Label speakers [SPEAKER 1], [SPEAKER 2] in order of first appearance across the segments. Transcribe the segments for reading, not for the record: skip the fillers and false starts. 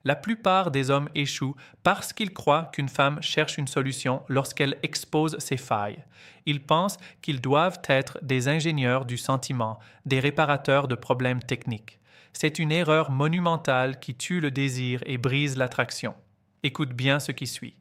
[SPEAKER 1] La plupart des hommes échouent parce qu'ils croient qu'une femme cherche une solution lorsqu'elle expose ses failles. Ils pensent qu'ils doivent être des ingénieurs du sentiment, des réparateurs de problèmes techniques. C'est une erreur monumentale qui tue le désir et brise l'attraction. Écoute bien ce qui suit.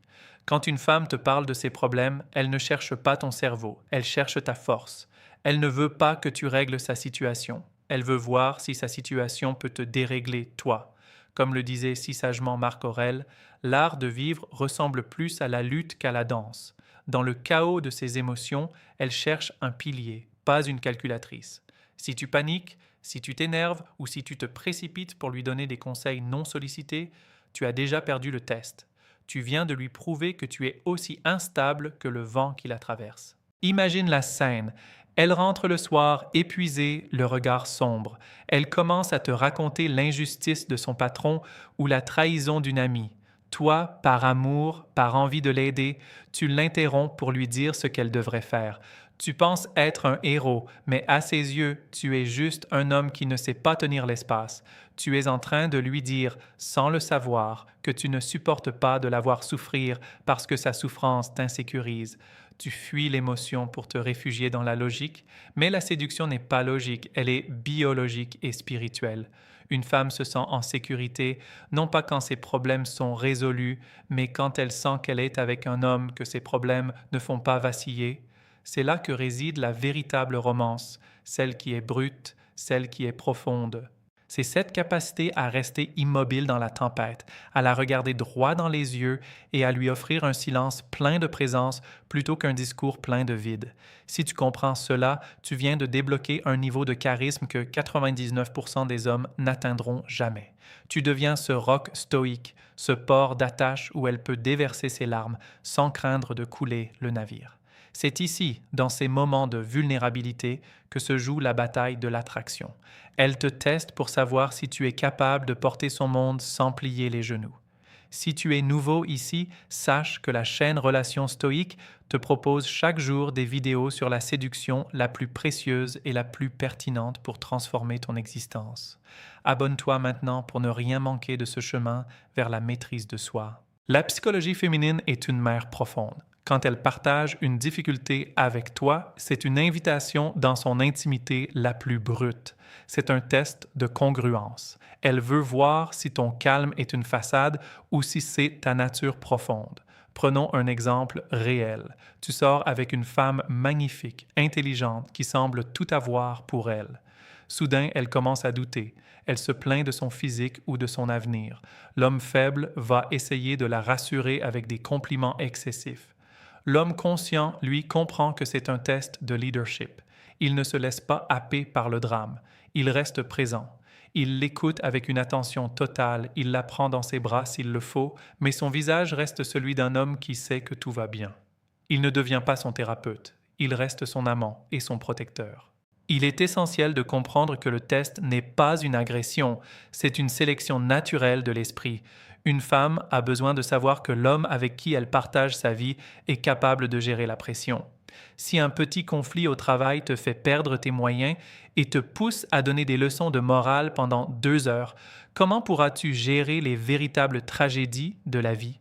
[SPEAKER 1] Quand une femme te parle de ses problèmes, elle ne cherche pas ton cerveau, elle cherche ta force. Elle ne veut pas que tu règles sa situation. Elle veut voir si sa situation peut te dérégler, toi. Comme le disait si sagement Marc Aurèle, l'art de vivre ressemble plus à la lutte qu'à la danse. Dans le chaos de ses émotions, elle cherche un pilier, pas une calculatrice. Si tu paniques, si tu t'énerves ou si tu te précipites pour lui donner des conseils non sollicités, tu as déjà perdu le test. Tu viens de lui prouver que tu es aussi instable que le vent qui la traverse. Imagine la scène. Elle rentre le soir, épuisée, le regard sombre. Elle commence à te raconter l'injustice de son patron ou la trahison d'une amie. Toi, par amour, par envie de l'aider, tu l'interromps pour lui dire ce qu'elle devrait faire. Tu penses être un héros, mais à ses yeux, tu es juste un homme qui ne sait pas tenir l'espace. Tu es en train de lui dire, sans le savoir, que tu ne supportes pas de la voir souffrir parce que sa souffrance t'insécurise. Tu fuis l'émotion pour te réfugier dans la logique, mais la séduction n'est pas logique, elle est biologique et spirituelle. Une femme se sent en sécurité, non pas quand ses problèmes sont résolus, mais quand elle sent qu'elle est avec un homme que ses problèmes ne font pas vaciller. C'est là que réside la véritable romance, celle qui est brute, celle qui est profonde. C'est cette capacité à rester immobile dans la tempête, à la regarder droit dans les yeux et à lui offrir un silence plein de présence plutôt qu'un discours plein de vide. Si tu comprends cela, tu viens de débloquer un niveau de charisme que 99% des hommes n'atteindront jamais. Tu deviens ce roc stoïque, ce port d'attache où elle peut déverser ses larmes sans craindre de couler le navire. C'est ici, dans ces moments de vulnérabilité, que se joue la bataille de l'attraction. Elle te teste pour savoir si tu es capable de porter son monde sans plier les genoux. Si tu es nouveau ici, sache que la chaîne Relations Stoïques te propose chaque jour des vidéos sur la séduction la plus précieuse et la plus pertinente pour transformer ton existence. Abonne-toi maintenant pour ne rien manquer de ce chemin vers la maîtrise de soi. La psychologie féminine est une mer profonde. Quand elle partage une difficulté avec toi, c'est une invitation dans son intimité la plus brute. C'est un test de congruence. Elle veut voir si ton calme est une façade ou si c'est ta nature profonde. Prenons un exemple réel. Tu sors avec une femme magnifique, intelligente, qui semble tout avoir pour elle. Soudain, elle commence à douter. Elle se plaint de son physique ou de son avenir. L'homme faible va essayer de la rassurer avec des compliments excessifs. L'homme conscient, lui, comprend que c'est un test de leadership. Il ne se laisse pas happer par le drame. Il reste présent. Il l'écoute avec une attention totale, il la prend dans ses bras s'il le faut, mais son visage reste celui d'un homme qui sait que tout va bien. Il ne devient pas son thérapeute, il reste son amant et son protecteur. Il est essentiel de comprendre que le test n'est pas une agression, c'est une sélection naturelle de l'esprit. Une femme a besoin de savoir que l'homme avec qui elle partage sa vie est capable de gérer la pression. Si un petit conflit au travail te fait perdre tes moyens et te pousse à donner des leçons de morale pendant 2 heures, comment pourras-tu gérer les véritables tragédies de la vie?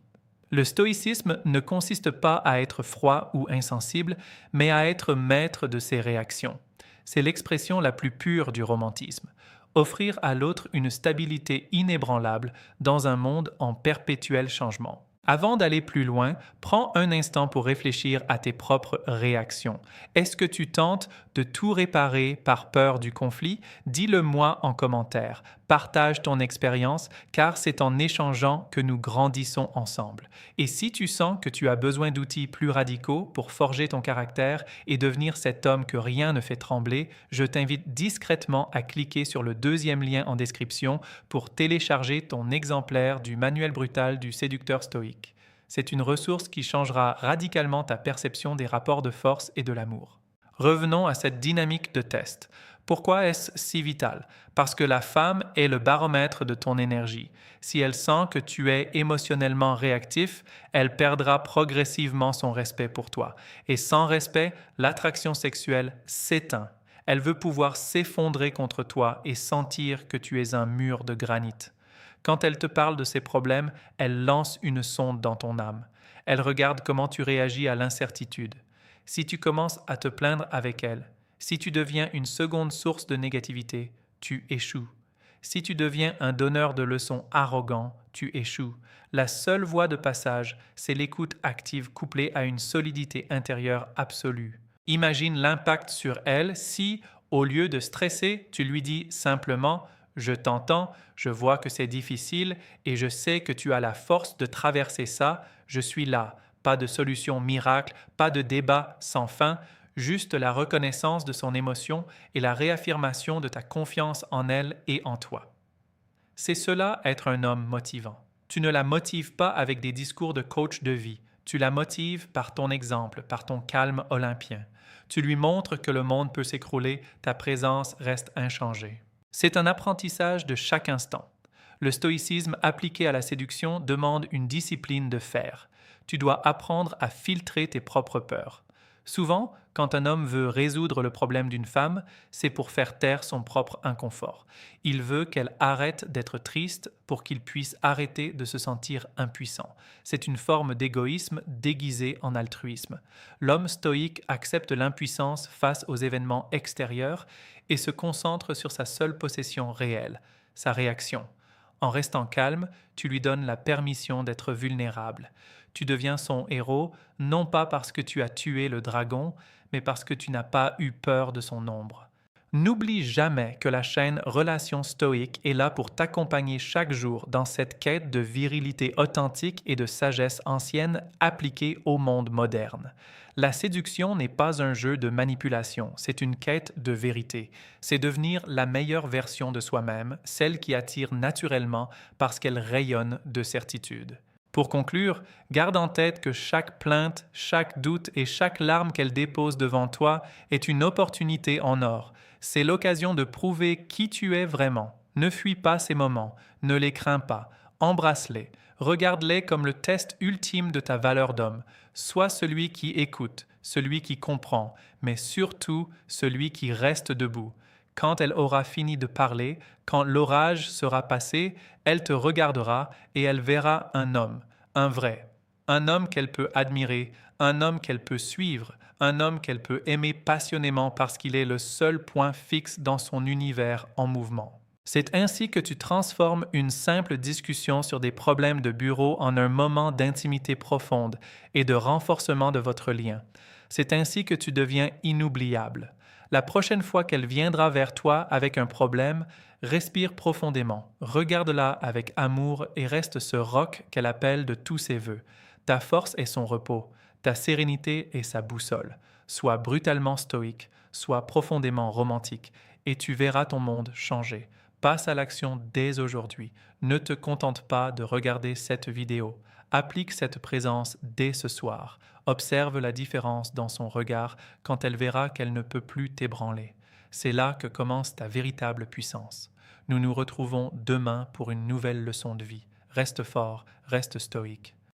[SPEAKER 1] Le stoïcisme ne consiste pas à être froid ou insensible, mais à être maître de ses réactions. C'est l'expression la plus pure du romantisme. Offrir à l'autre une stabilité inébranlable dans un monde en perpétuel changement. Avant d'aller plus loin, prends un instant pour réfléchir à tes propres réactions. Est-ce que tu tentes de tout réparer par peur du conflit? Dis-le-moi en commentaire. Partage ton expérience, car c'est en échangeant que nous grandissons ensemble. Et si tu sens que tu as besoin d'outils plus radicaux pour forger ton caractère et devenir cet homme que rien ne fait trembler, je t'invite discrètement à cliquer sur le 2e lien en description pour télécharger ton exemplaire du Manuel brutal du séducteur stoïque. C'est une ressource qui changera radicalement ta perception des rapports de force et de l'amour. Revenons à cette dynamique de test. Pourquoi est-ce si vital? Parce que la femme est le baromètre de ton énergie. Si elle sent que tu es émotionnellement réactif, elle perdra progressivement son respect pour toi. Et sans respect, l'attraction sexuelle s'éteint. Elle veut pouvoir s'effondrer contre toi et sentir que tu es un mur de granit. Quand elle te parle de ses problèmes, elle lance une sonde dans ton âme. Elle regarde comment tu réagis à l'incertitude. Si tu commences à te plaindre avec elle, si tu deviens une seconde source de négativité, tu échoues. Si tu deviens un donneur de leçons arrogant, tu échoues. La seule voie de passage, c'est l'écoute active couplée à une solidité intérieure absolue. Imagine l'impact sur elle si, au lieu de stresser, tu lui dis simplement « Je t'entends, je vois que c'est difficile et je sais que tu as la force de traverser ça, je suis là. » Pas de solution miracle, pas de débat sans fin, juste la reconnaissance de son émotion et la réaffirmation de ta confiance en elle et en toi. C'est cela être un homme motivant. Tu ne la motives pas avec des discours de coach de vie, tu la motives par ton exemple, par ton calme olympien. Tu lui montres que le monde peut s'écrouler, ta présence reste inchangée. C'est un apprentissage de chaque instant. Le stoïcisme appliqué à la séduction demande une discipline de fer. Tu dois apprendre à filtrer tes propres peurs. Souvent, quand un homme veut résoudre le problème d'une femme, c'est pour faire taire son propre inconfort. Il veut qu'elle arrête d'être triste pour qu'il puisse arrêter de se sentir impuissant. C'est une forme d'égoïsme déguisée en altruisme. L'homme stoïque accepte l'impuissance face aux événements extérieurs et se concentre sur sa seule possession réelle, sa réaction. En restant calme, tu lui donnes la permission d'être vulnérable. Tu deviens son héros, non pas parce que tu as tué le dragon, mais parce que tu n'as pas eu peur de son ombre. N'oublie jamais que la chaîne Relations stoïques est là pour t'accompagner chaque jour dans cette quête de virilité authentique et de sagesse ancienne appliquée au monde moderne. La séduction n'est pas un jeu de manipulation, c'est une quête de vérité. C'est devenir la meilleure version de soi-même, celle qui attire naturellement parce qu'elle rayonne de certitude. Pour conclure, garde en tête que chaque plainte, chaque doute et chaque larme qu'elle dépose devant toi est une opportunité en or. C'est l'occasion de prouver qui tu es vraiment. Ne fuis pas ces moments, ne les crains pas, embrasse-les, regarde-les comme le test ultime de ta valeur d'homme. Sois celui qui écoute, celui qui comprend, mais surtout celui qui reste debout. Quand elle aura fini de parler, quand l'orage sera passé, elle te regardera et elle verra un homme, un vrai, un homme qu'elle peut admirer, un homme qu'elle peut suivre, un homme qu'elle peut aimer passionnément parce qu'il est le seul point fixe dans son univers en mouvement. C'est ainsi que tu transformes une simple discussion sur des problèmes de bureau en un moment d'intimité profonde et de renforcement de votre lien. C'est ainsi que tu deviens inoubliable. La prochaine fois qu'elle viendra vers toi avec un problème, respire profondément, regarde-la avec amour et reste ce roc qu'elle appelle de tous ses voeux. Ta force est son repos, ta sérénité est sa boussole. Sois brutalement stoïque, sois profondément romantique, et tu verras ton monde changer. Passe à l'action dès aujourd'hui. Ne te contente pas de regarder cette vidéo. Applique cette présence dès ce soir. Observe la différence dans son regard quand elle verra qu'elle ne peut plus t'ébranler. C'est là que commence ta véritable puissance. Nous nous retrouvons demain pour une nouvelle leçon de vie. Reste fort, reste stoïque.